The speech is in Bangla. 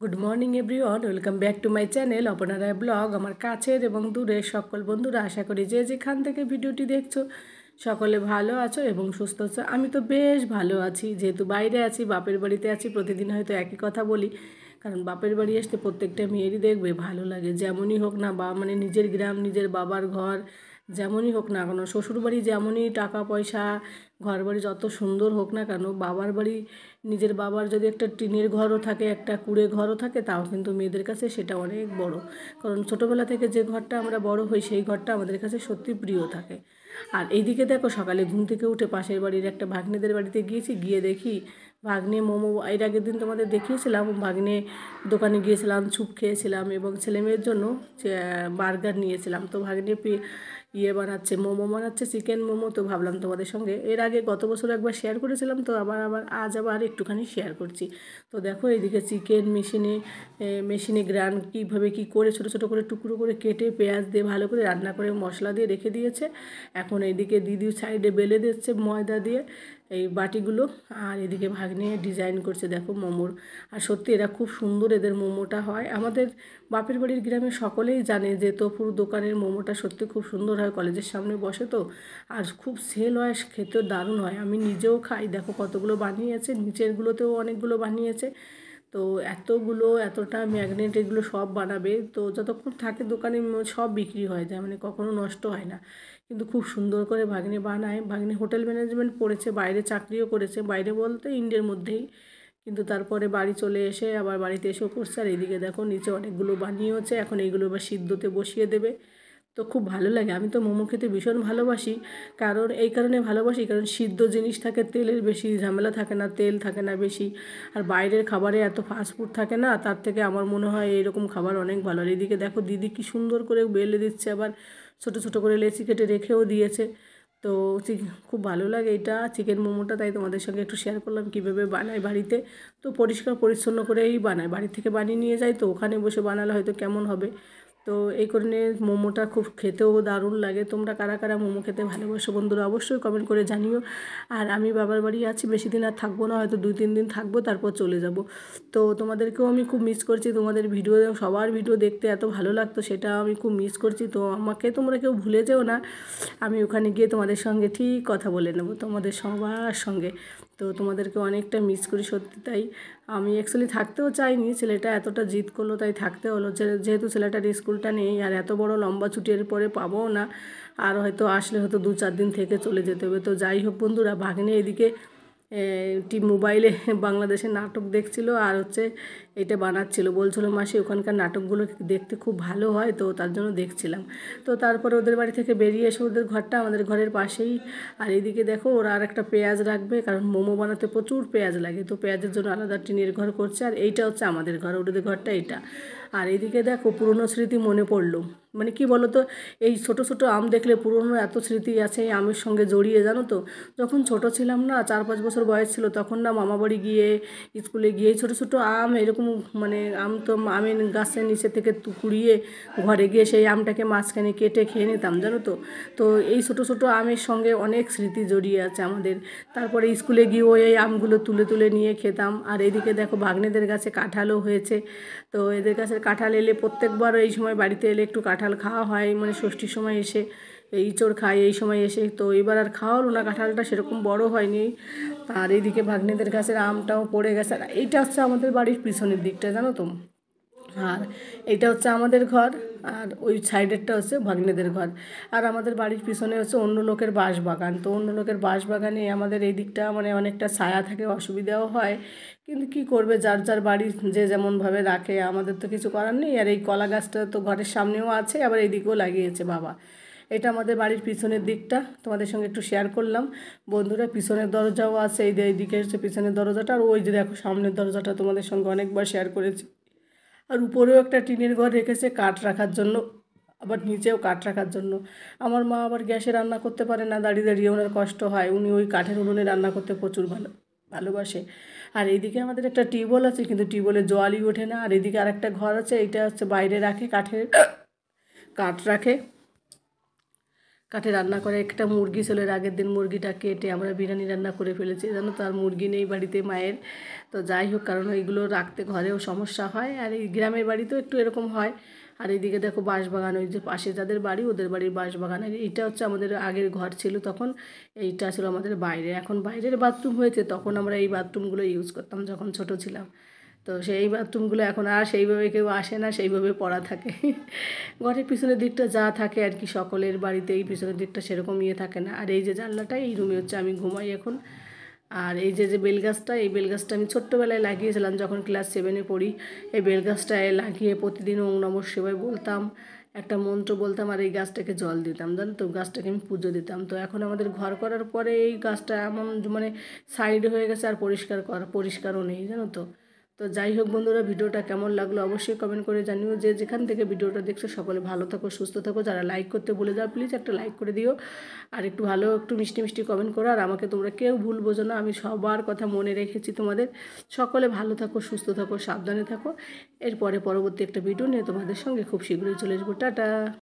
Good morning everyone, welcome back to my channel Aparna Roy blog. আমার কাছের এবং দূরের সকল বন্ধুরা, আশা করি যে যেখান থেকে ভিডিওটি দেখছো সকলে ভালো আছো এবং সুস্থ আছো। আমি তো বেশ ভালো আছি, যেহেতু বাইরে আছি, বাপের বাড়িতে আছি। প্রতিদিন হয়তো একই কথা বলি, কারণ বাপের বাড়ি আসতে প্রত্যেকটা মেয়েরই দেখবে ভালো লাগে, যেমনই হোক না, বা মানে নিজের গ্রাম, নিজের বাবার ঘর যেমনই হোক না কেন, শ্বশুরবাড়ি যেমনই টাকা পয়সা ঘর বাড়ি যত সুন্দর হোক না কেন, বাবার বাড়ি, নিজের বাবার যদি একটা টিনের ঘরও থাকে, একটা কুড়ে ঘরও থাকে, তাও কিন্তু মেয়েদের কাছে সেটা অনেক বড়। কারণ ছোটোবেলা থেকে যে ঘরটা আমরা বড় হই, সেই ঘরটা আমাদের কাছে সত্যি প্রিয় থাকে। আর এইদিকে দেখো, সকালে ঘুম থেকে উঠে পাশের বাড়ির একটা ভাগ্নেদের বাড়িতে গিয়েছি, গিয়ে দেখি ভাগ্নে মোমো, এর আগের দিন তোমাদের দেখিয়েছিলাম, ভাগ্নে দোকানে গিয়েছিলাম, স্যুপ খেয়েছিলাম এবং ছেলেমেয়ের জন্য বার্গার নিয়েছিলাম। তো ভাগ্নে বানাচ্ছে, মোমো বানাচ্ছে, চিকেন মোমো। তো ভাবলাম তোমাদের সঙ্গে, এর আগে গত বছর একবার শেয়ার করেছিলাম, তো আজ আবার একটুখানি শেয়ার করছি। তো দেখো, এইদিকে চিকেন মেশিনে গ্রান কীভাবে কী করে ছোটো ছোটো করে টুকরো করে কেটে পেঁয়াজ দিয়ে ভালো করে রান্না করে মশলা দিয়ে রেখে দিয়েছে। এখন এইদিকে দিদি সাইডে বেলে দিচ্ছে ময়দা দিয়ে এই বাটিগুলো, আর এদিকে ভাগ্নে ডিজাইন করছে দেখো মোমোর। আর সত্যি এরা খুব সুন্দর, এদের মোমোটা হয়। আমাদের বাপের বাড়ির গ্রামে সকলেই জানে যে তপুর দোকানের মোমোটা সত্যি খুব সুন্দর হয়, কলেজের সামনে বসে তো, আর খুব সেল হয়, খেতেও দারুণ হয়। আমি নিজেও খাই, দেখো কতগুলো বানিয়েছে, নিচেরগুলোতেও অনেকগুলো বানিয়েছে। তো এতটা ম্যাগনেট এগুলো সব বানাবে, তো যতক্ষণ থাকে দোকানে সব বিক্রি হয়ে যায়, মানে কখনো নষ্ট হয় না। কিন্তু খুব সুন্দর করে ভাগ্নে বানায়। ভাগ্নে হোটেল ম্যানেজমেন্ট পড়েছে, বাইরে চাকরিও করেছে, বাইরে বলতে ইন্ডিয়ার মধ্যেই। কিন্তু তারপরে বাড়ি চলে এসে আবার বাড়িতে এসেও করছে। আর এইদিকে দেখো নিচে অনেকগুলো বানিয়েছে, এখন এইগুলো এবার সিদ্ধতে বসিয়ে দেবে। তো খুব ভালো লাগে, আমি তো মোমো খেতে ভীষণ ভালোবাসি। কারণ এই কারণে ভালোবাসি, কারণ সিদ্ধ জিনিস থাকে, তেলের বেশি ঝামেলা থাকে না, তেল থাকে না বেশি। আর বাইরের খাবারে এত ফাস্টফুড থাকে না, তার থেকে আমার মনে হয় এইরকম খাবার অনেক ভালো। আর এদিকে দেখো দিদি কি সুন্দর করে বেলে দিচ্ছে, আবার ছোটো ছোটো করে লেচি কেটে রেখেও দিয়েছে। তো খুব ভালো লাগে এটা চিকেন মোমোটা, তাই তোমাদের সঙ্গে একটু শেয়ার করলাম কীভাবে বানায় বাড়িতে। তো পরিষ্কার পরিচ্ছন্ন করেই বানায়, বাড়ি থেকে বানিয়ে নিয়ে যায়, তো ওখানে বসে বানালে হয়তো কেমন হবে। তো এই কারণে মোমোটা খুব খেতেও দারুণ লাগে। তোমরা কারা কারা মোমো খেতে ভালোবাসো বন্ধুরা, অবশ্যই কমেন্ট করে জানিও। আর আমি বাবার বাড়ি আছি, বেশি দিন আর থাকবো না, হয়তো 2-3 দিন থাকবো, তারপর চলে যাব। তো তোমাদেরকেও আমি খুব মিস করছি, তোমাদের ভিডিও, সবার ভিডিও দেখতে এত ভালো লাগতো, সেটা আমি খুব মিস করছি। তো আমাকে তোমরা কেউ ভুলে যেও না, আমি ওখানে গিয়ে তোমাদের সঙ্গে ঠিক কথা বলে নেব, তোমাদের সবার সঙ্গে। তো তোমাদেরকে অনেকটা মিস করি সত্যি। তাই আমি অ্যাকচুয়ালি থাকতেও চাইনি, ছেলেটা এতটা জিদ করলো তাই থাকতে হলো। যেহেতু ছেলেটার স্কুলটা নেই, আর এত বড় লম্বা ছুটির পরে পাবোও না, আর হয়তো আসলে হয়তো 2-4 দিন থেকে চলে যেতে হবে। তো যাই হোক বন্ধুরা, ভাগ্নে এদিকে মোবাইলে বাংলাদেশের নাটক দেখছিল, আর এটা বানাচ্ছিল, বলছিল মাসি ওখানকার নাটকগুলো দেখতে খুব ভালো হয়, তো তার জন্য দেখছিলাম। তো তারপরে ওদের বাড়ি থেকে বেরিয়ে এসে, ওদের ঘরটা আমাদের ঘরের পাশেই। আর এইদিকে দেখো ওরা আর একটা পেঁয়াজ রাখবে, কারণ মোমো বানাতে প্রচুর পেঁয়াজ লাগে, তো পেঁয়াজের জন্য আলাদা টিনের ঘর করছে। আর এইটা হচ্ছে আমাদের ঘর, ওদের ঘরটা এইটা। আর এইদিকে দেখো পুরনো স্মৃতি মনে পড়লো, মানে কি বলো তো, এই ছোট ছোট আম দেখলে পুরনো এত স্মৃতি আছে এই আমের সঙ্গে জড়িয়ে, জানো তো। যখন ছোট ছিলাম না, 4-5 বছর বয়স ছিল, তখন না মামা বাড়ি গিয়ে, স্কুলে গিয়ে ছোট ছোট আম এরকম, মানে আম তো আমের গাছের নিচে থেকে কুড়িয়ে ঘরে গিয়ে সেই আমটাকে মাঝখানে কেটে খেয়ে নিতাম, জানো তো। তো এই ছোট ছোট আমের সঙ্গে অনেক স্মৃতি জড়িয়ে আছে আমাদের। তারপরে স্কুলে গিয়েও এই আমগুলো তুলে তুলে নিয়ে খেতাম। আর এদিকে দেখো ভাগ্নেদের গাছে কাঁঠালও হয়েছে। তো এদের গাছের কাঁঠাল এলে প্রত্যেকবার এই সময় বাড়িতে এলে একটু কাঁঠাল খাওয়া হয়, মানে ষষ্ঠীর সময় এসে ইঁচড় খাই এই সময় এসে। তো এবার আর খাওয়া হলো না, কাঁঠালটা সেরকম বড় হয়নি। আর এইদিকে ভাগ্নেদের গাছের আমটাও পড়ে গেছে। আর এইটা হচ্ছে আমাদের বাড়ির পিছনের দিকটা, জানো তো। আর এইটা হচ্ছে আমাদের ঘর, আর ওই সাইডেরটা হচ্ছে ভাগ্নেদের ঘর। আর আমাদের বাড়ির পিছনে হচ্ছে অন্য লোকের বাঁশবাগান। তো অন্য লোকের বাঁশবাগানে আমাদের এই দিকটা মানে অনেকটা ছায়া থাকে, অসুবিধাও হয়। কিন্তু কি করবে, যার যার বাড়ি যে যেমনভাবে রাখে, আমাদের তো কিছু করার নেই। আর এই কলা গাছটা তো ঘরের সামনেও আছে, আবার এইদিকেও লাগিয়েছে বাবা। এটা আমাদের বাড়ির পিছনের দিকটা তোমাদের সঙ্গে একটু শেয়ার করলাম বন্ধুরা। পিছনের দরজাও আছে, এইদিকে হচ্ছে পিছনের দরজাটা, আর ওই যে দেখো সামনের দরজাটা তোমাদের সঙ্গে অনেকবার শেয়ার করেছি। আর উপরেও একটা টিনের ঘর রেখেছে কাঠ রাখার জন্য, আবার নিচেও কাঠ রাখার জন্য। আমার মা আবার গ্যাসে রান্না করতে পারে না, দাঁড়িয়ে দাঁড়িয়ে ওনার কষ্ট হয়, উনি ওই কাঠের উনুনে রান্না করতে প্রচুর ভালোবাসে। আর এইদিকে আমাদের একটা টিউবওয়েল আছে, কিন্তু টিউবওয়েলে জলই ওঠে না। আর এদিকে আরেকটা ঘর আছে, এইটা হচ্ছে বাইরে রাখে, কাঠ রাখে। কাঠে রান্না করে। একটা মুরগি ছিল, আগের দিন মুরগিটা কেটে আমরা বিরিয়ানি রান্না করে ফেলেছি, জানো তো। আর মুরগি নেই বাড়িতে মায়ের। তো যাই হোক, কারণ এইগুলো রাখতে ঘরেও সমস্যা হয়, আর এই গ্রামের বাড়িতেও একটু এরকম হয়। আর এইদিকে দেখো বাঁশবাগান, ওই যে পাশে যাদের বাড়ি ওদের বাড়ির বাঁশবাগান। আর এইটা হচ্ছে আমাদের আগের ঘর ছিল তখন, এইটা ছিল আমাদের বাইরে। এখন বাইরের বাথরুম হয়েছে, তখন আমরা এই বাথরুমগুলো ইউজ করতাম যখন ছোট ছিলাম। তো সেই বাথরুমগুলো এখন আর সেইভাবে কেউ আসে না, সেইভাবে পড়া থাকে। ঘরের পিছনের দিকটা যা থাকে আর কি, সকলের বাড়িতে এই পিছনের দিকটা সেরকম থাকে না। আর এই যে জানলাটা, এই রুমে হচ্ছে আমি ঘুমাই এখন। আর এই যে যে বেলগাছটা, এই বেলগাছটা আমি ছোট্টোবেলায় লাগিয়েছিলাম যখন ক্লাস 7-এ পড়ি। এই বেলগাছটায় লাগিয়ে প্রতিদিন ওম নমঃ শিবায় বলতাম, একটা মন্ত্র বলতাম, আর এই গাছটাকে জল দিতাম, জানো তো। গাছটাকে আমি পুজো দিতাম। তো এখন আমাদের ঘর করার পরে এই গাছটা এমন মানে সাইড হয়ে গেছে, আর পরিষ্কারও নেই, জানো তো। তো যাই হোক বন্ধুরা, ভিডিওটা কেমন লাগলো অবশ্যই কমেন্ট করে জানিও। যে যেখান থেকে ভিডিওটা দেখছো সকলে ভালো থাকো, সুস্থ থাকো। যারা লাইক করতে ভুলে যাও প্লিজ একটা লাইক করে দিও, আর একটু ভালো একটু মিষ্টি মিষ্টি কমেন্ট করো। আর আমাকে তোমরা কেউ ভুল বোঝো না, আমি সবার কথা মনে রেখেছি তোমাদের। সকলে ভালো থাকো, সুস্থ থাকো, সাবধানে থাকো। এরপরে পরবর্তী একটা ভিডিও নিয়ে তোমাদের সঙ্গে খুব শীঘ্রই চলে আসবো। টাটা।